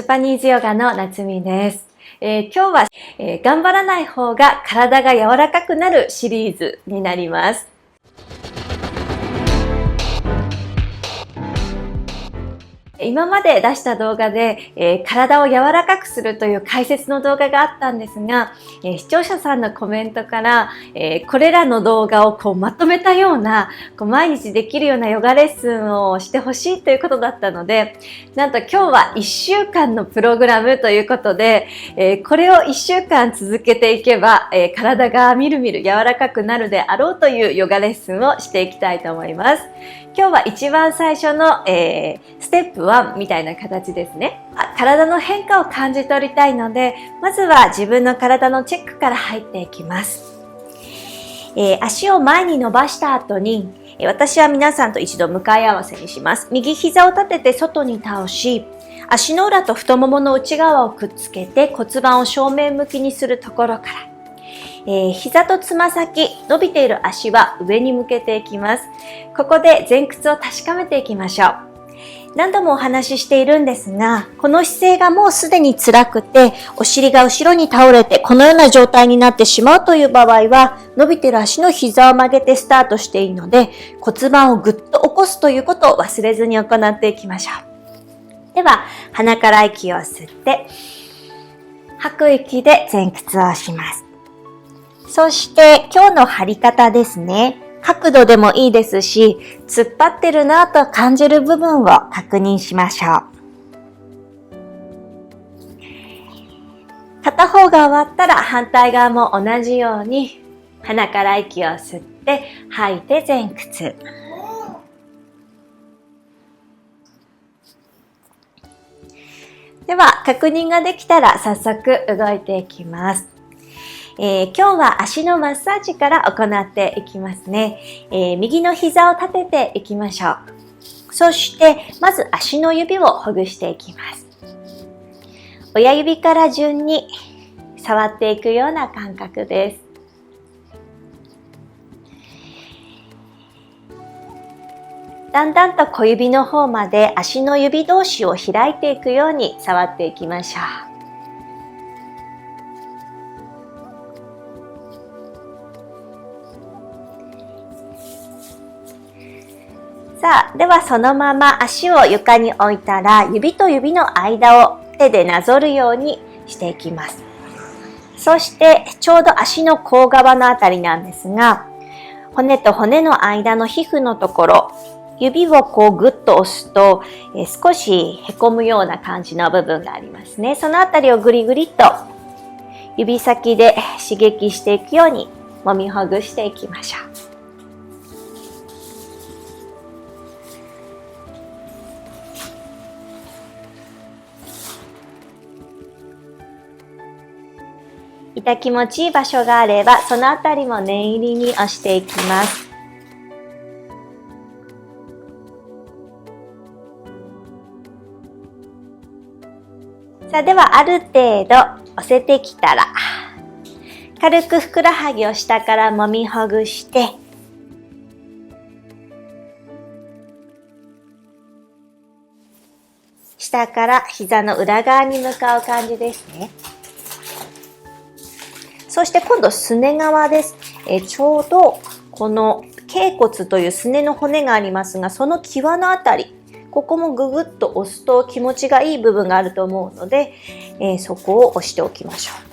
ジャパニーズヨガの夏美です。今日は、頑張らない方が体が柔らかくなるシリーズになります。今まで出した動画で、体を柔らかくするという解説の動画があったんですが、視聴者さんのコメントから、これらの動画をまとめたような毎日できるようなヨガレッスンをしてほしいということだったので、なんと今日は1週間のプログラムということで、これを1週間続けていけば、体がみるみる柔らかくなるであろうというヨガレッスンをしていきたいと思います。今日は一番最初の、ステップ1みたいな形ですね。体の変化を感じ取りたいので、まずは自分の体のチェックから入っていきます。足を前に伸ばした後に、私は皆さんと一度向かい合わせにします。右膝を立てて外に倒し、足の裏と太ももの内側をくっつけて骨盤を正面向きにするところから、膝とつま先、伸びている足は上に向けていきます。ここで前屈を確かめていきましょう。何度もお話ししているんですが、この姿勢がもうすでに辛くて、お尻が後ろに倒れてこのような状態になってしまうという場合は、伸びている足の膝を曲げてスタートしていいので、骨盤をぐっと起こすということを忘れずに行っていきましょう。では、鼻から息を吸って、吐く息で前屈をします。そして今日の張り方ですね。角度でもいいですし、突っ張ってるなと感じる部分を確認しましょう。片方が終わったら反対側も同じように鼻から息を吸って吐いて前屈。では確認ができたら早速動いていきます。今日は足のマッサージから行っていきますね。右の膝を立てていきましょう。そしてまず足の指をほぐしていきます。親指から順に触っていくような感覚です。だんだんと小指の方まで足の指同士を開いていくように触っていきましょう。さあ、ではそのまま足を床に置いたら、指と指の間を手でなぞるようにしていきます。そして、ちょうど足の甲側のあたりなんですが、骨と骨の間の皮膚のところ、指をぐっと押すと、少しへこむような感じの部分がありますね。そのあたりをぐりぐりと指先で刺激していくように揉みほぐしていきましょう。痛気持ちいい場所があれば、そのあたりも念入りに押していきます。さあ、ではある程度押せてきたら、軽くふくらはぎを下から揉みほぐして、下から膝の裏側に向かう感じですね。そして今度すね側です。ちょうどこの脛骨というすねの骨がありますが、その際のあたり、ここもぐぐっと押すと気持ちがいい部分があると思うので、そこを押しておきましょう。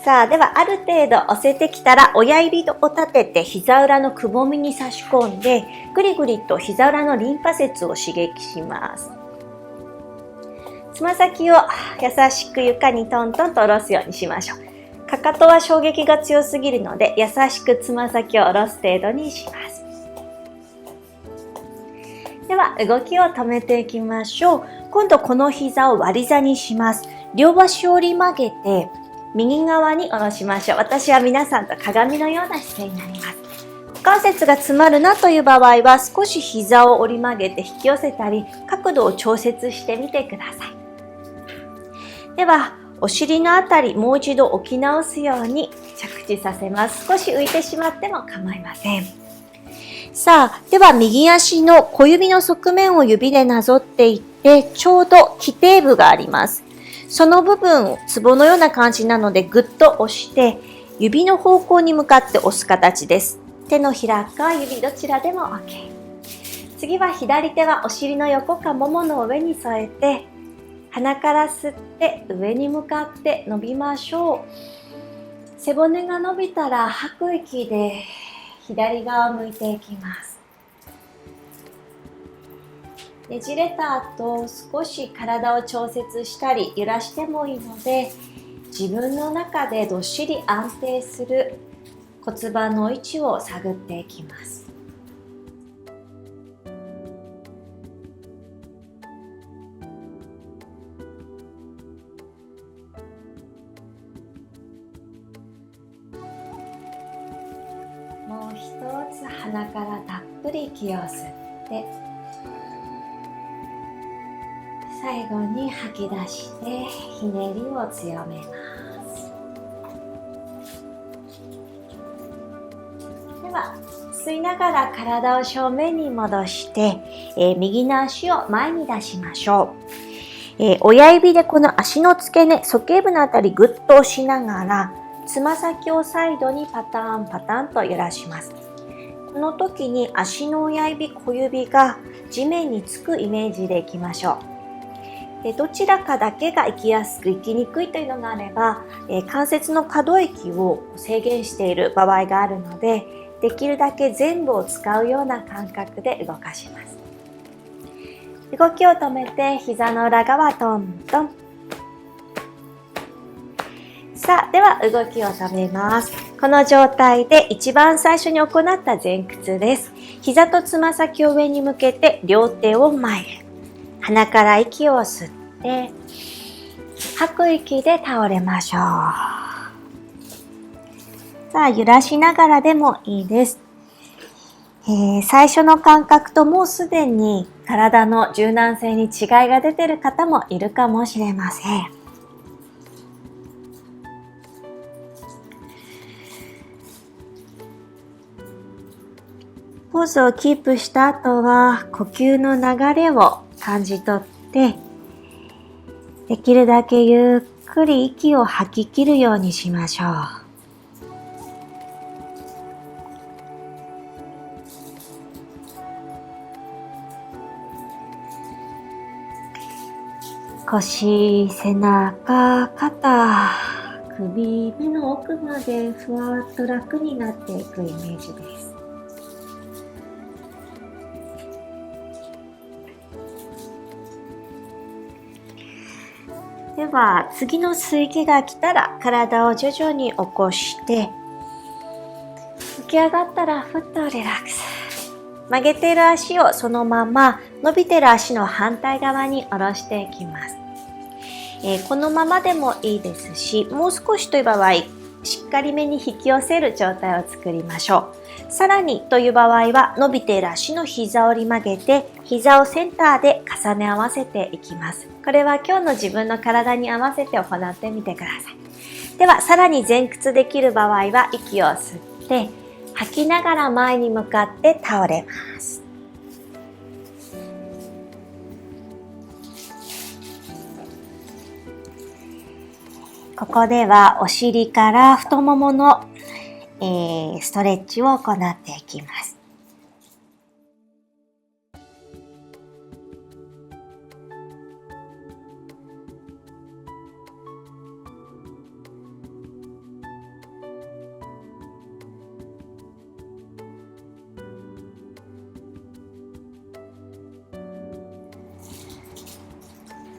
さあ、ではある程度押せてきたら、親指を立てて膝裏のくぼみに差し込んで、ぐりぐりと膝裏のリンパ節を刺激します。つま先を優しく床にトントンと下ろすようにしましょう。かかとは衝撃が強すぎるので、優しくつま先を下ろす程度にします。では、動きを止めていきましょう。今度この膝を割り座にします。両足を折り曲げて、右側に下ろしましょう。私は皆さんと鏡のような姿勢になります。股関節が詰まるなという場合は、少し膝を折り曲げて引き寄せたり、角度を調節してみてください。では、お尻のあたりもう一度置き直すように着知させます。少し浮いてしまっても構いません。さあ、では右足の小指の側面を指でなぞっていって、ちょうど基底部があります。その部分をツボのような感じなのでぐっと押して、指の方向に向かって押す形です。手のひらか指どちらでも OK。次は左手はお尻の横かももの上に添えて、鼻から吸って上に向かって伸びましょう。背骨が伸びたら吐く息で左側を向いていきます。ねじれた後、少し体を調節したり揺らしてもいいので、自分の中でどっしり安定する骨盤の位置を探っていきます。もう一つ鼻からたっぷり息を吸って最後に吐き出してひねりを強めます。では吸いながら体を正面に戻して、右の足を前に出しましょう。親指でこの足の付け根、鼠径部のあたりぐっと押しながらつま先をサイドにパターンパターンと揺らします。この時に足の親指、小指が地面につくイメージでいきましょう。どちらかだけが行きやすく行きにくいというのがあれば、関節の可動域を制限している場合があるので、できるだけ全部を使うような感覚で動かします。動きを止めて膝の裏側トントン。さあ、では動きを止めます。この状態で一番最初に行った前屈です。膝とつま先を上に向けて両手を前へ。鼻から息を吸って、吐く息で倒れましょう。さあ、揺らしながらでもいいです。最初の感覚ともうすでに体の柔軟性に違いが出ている方もいるかもしれません。ポーズをキープした後は呼吸の流れを感じ取って、できるだけゆっくり息を吐き切るようにしましょう。腰、背中、肩、首、目の奥までふわっと楽になっていくイメージです。では次の吸い気が来たら体を徐々に起こして、起き上がったらふっとリラックス。曲げている足をそのまま伸びている足の反対側に下ろしていきます。このままでもいいですし、もう少しという場合、しっかりめに引き寄せる状態を作りましょう。さらにという場合は、伸びている足の膝を折り曲げて、膝をセンターで重ね合わせていきます。これは今日の自分の体に合わせて行ってみてください。では、さらに前屈できる場合は、息を吸って、吐きながら前に向かって倒れます。ここではお尻から太ももの、ストレッチを行っていきます。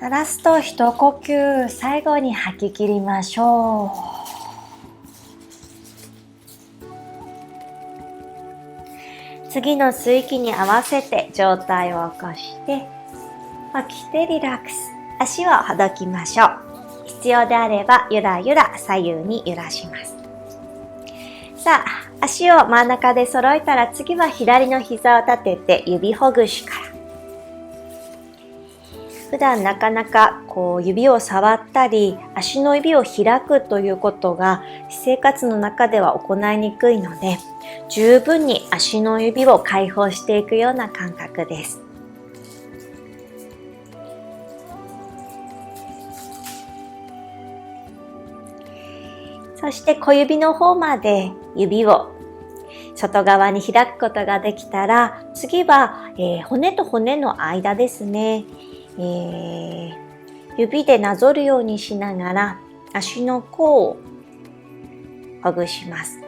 ラスト一呼吸、最後に吐き切りましょう。次の吸い気に合わせて上体を起こして、起きてリラックス。足をほどきましょう。必要であればゆらゆら左右に揺らします。さあ、足を真ん中で揃えたら次は左の膝を立てて指ほぐしから。普段なかなか指を触ったり足の指を開くということが私生活の中では行いにくいので、十分に足の指を解放していくような感覚です。そして小指の方まで指を外側に開くことができたら、次は、骨と骨の間ですね、指でなぞるようにしながら足の甲をほぐします。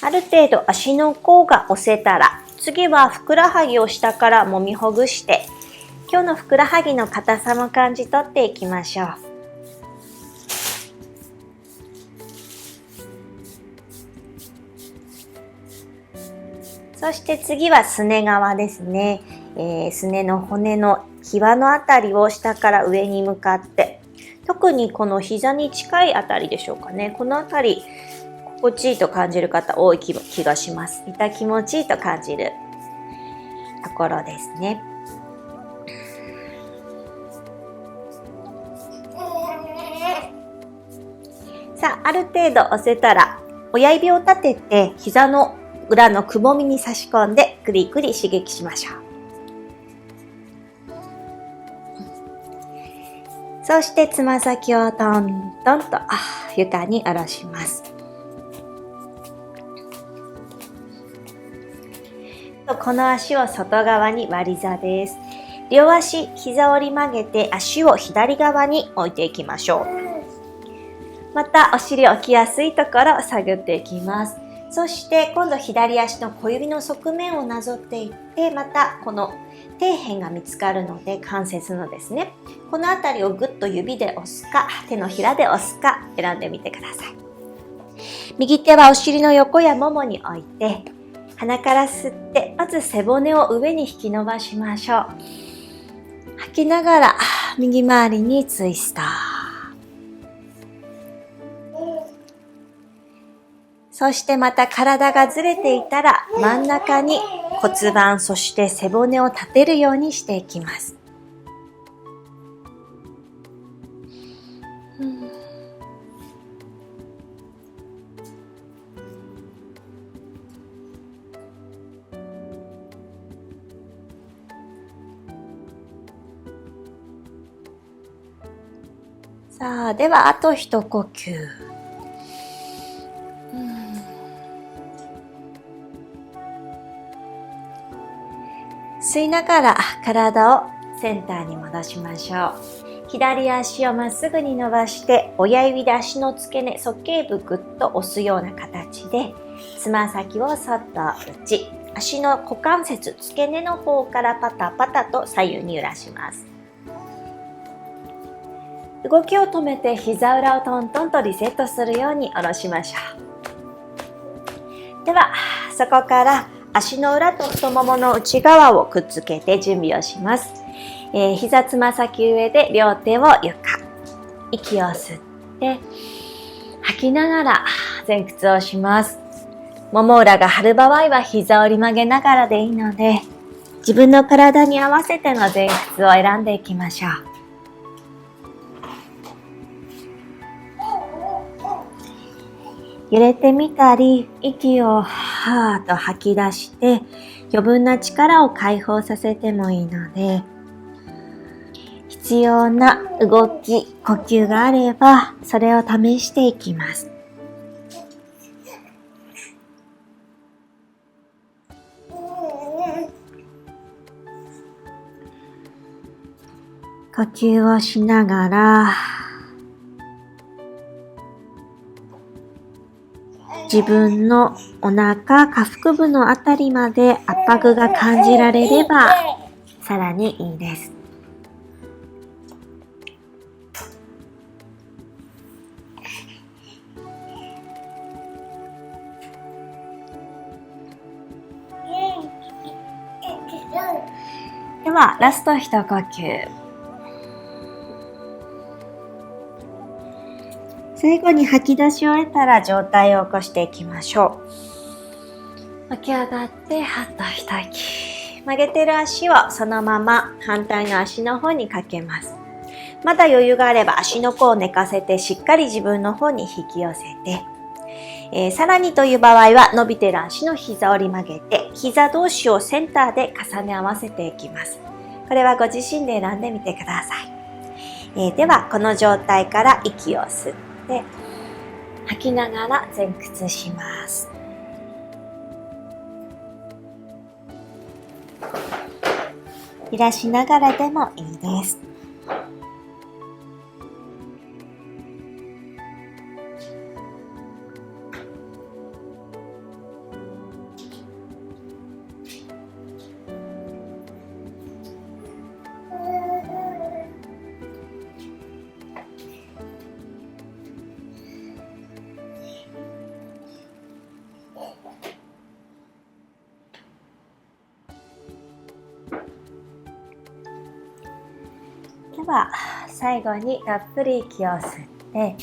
ある程度足の甲が押せたら、次はふくらはぎを下から揉みほぐして、今日のふくらはぎの硬さも感じ取っていきましょう。そして次はすね側ですね。すねの骨の際のあたりを下から上に向かって、特にこの膝に近いあたりでしょうかね。このあたり心地いいと感じる方多い気がします。痛気持ちいいと感じるところですね。さあ、ある程度押せたら親指を立てて膝の裏のくぼみに差し込んでくりくり刺激しましょう。そしてつま先をトントンと床に下ろします。この足を外側に割り座です。両足、膝を折り曲げて足を左側に置いていきましょう。またお尻を置きやすいところを探っていきます。そして今度左足の小指の側面をなぞっていって、またこの底辺が見つかるので、関節のですね、このあたりをぐっと指で押すか手のひらで押すか選んでみてください。右手はお尻の横やももに置いて、鼻から吸って、まず背骨を上に引き伸ばしましょう。吐きながら右回りにツイスト。そしてまた体がずれていたら真ん中に骨盤、そして背骨を立てるようにしていきます。さあ、ではあと一呼吸。吸いながら体をセンターに戻しましょう。左足をまっすぐに伸ばして、親指で足の付け根、鼠径部ぐっと押すような形で、つま先をそっと内、足の股関節、付け根の方からパタパタと左右に揺らします。動きを止めて膝裏をトントンとリセットするように下ろしましょう。では、そこから足の裏と太ももの内側をくっつけて準備をします。膝つま先上で両手を床。息を吸って吐きながら前屈をします。もも裏が張る場合は膝を折り曲げながらでいいので、自分の体に合わせての前屈を選んでいきましょう。揺れてみたり、息をはーっと吐き出して余分な力を解放させてもいいので、必要な動き、呼吸があればそれを試していきます。呼吸をしながら自分のお腹、下腹部のあたりまで圧迫が感じられればさらにいいです。では、ラスト一呼吸。最後に吐き出し終えたら上体を起こしていきましょ起き上がってはっと一息。う。曲げてる足をそのまま反対の足の方にかけます。まだ余裕があれば足の甲を寝かせてしっかり自分の方に引き寄せて、さらにという場合は伸びてる足の膝を折り曲げて膝同士をセンターで重ね合わせていきます。これはご自身で選んでみてください。ではこの状態から息を吸って吐きながら前屈します。いらしながらでもいいです。では最後にたっぷり息を吸って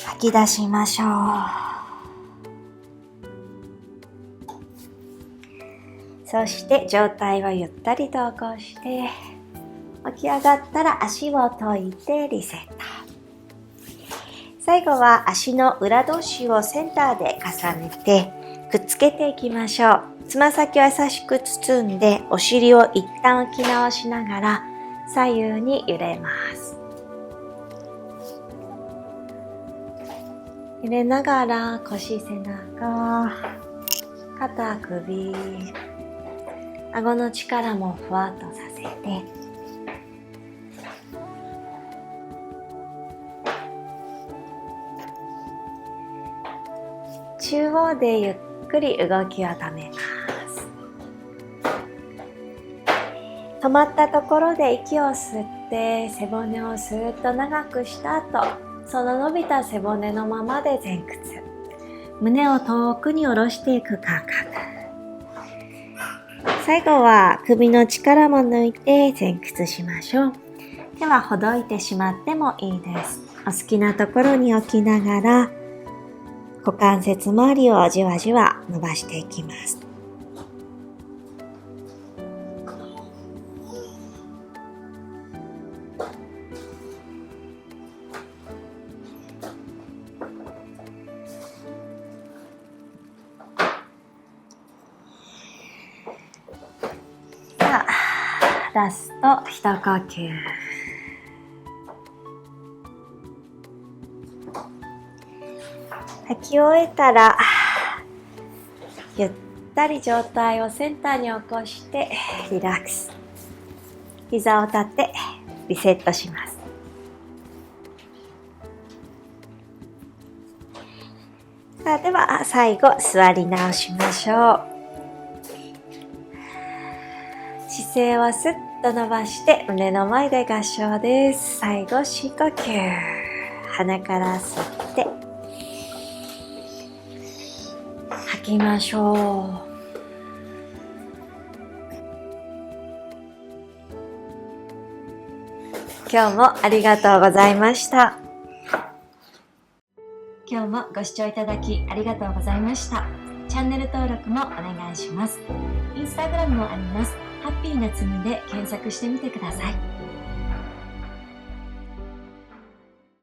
吐き出しましょう。そして上体をゆったりと起こして起き上がったら足を解いてリセット。最後は足の裏同士をセンターで重ねてくっつけていきましょう。つま先を優しく包んでお尻を一旦浮き直しながら左右に揺れます。揺れながら腰、背中、肩、首、顎の力もふわっとさせて中央でゆっくり動きを止めます。止まったところで息を吸って背骨をスーッと長くした後、その伸びた背骨のままで前屈。胸を遠くに下ろしていく感覚。最後は首の力も抜いて前屈しましょう。手はほどいてしまってもいいです。お好きなところに置きながら股関節周りをじわじわ伸ばしていきます。さあ、ラスト一呼吸。吐き終えたらゆったり上体をセンターに起こしてリラックス。膝を立ってリセットします。さあ、では最後座り直しましょう。姿勢をスッと伸ばして胸の前で合掌です。最後深呼吸。鼻から吸って吐きましょう。今日もありがとうございました。今日もご視聴いただきありがとうございました。チャンネル登録もお願いします。インスタグラムもあります。ハッピーなつむで検索してみてください。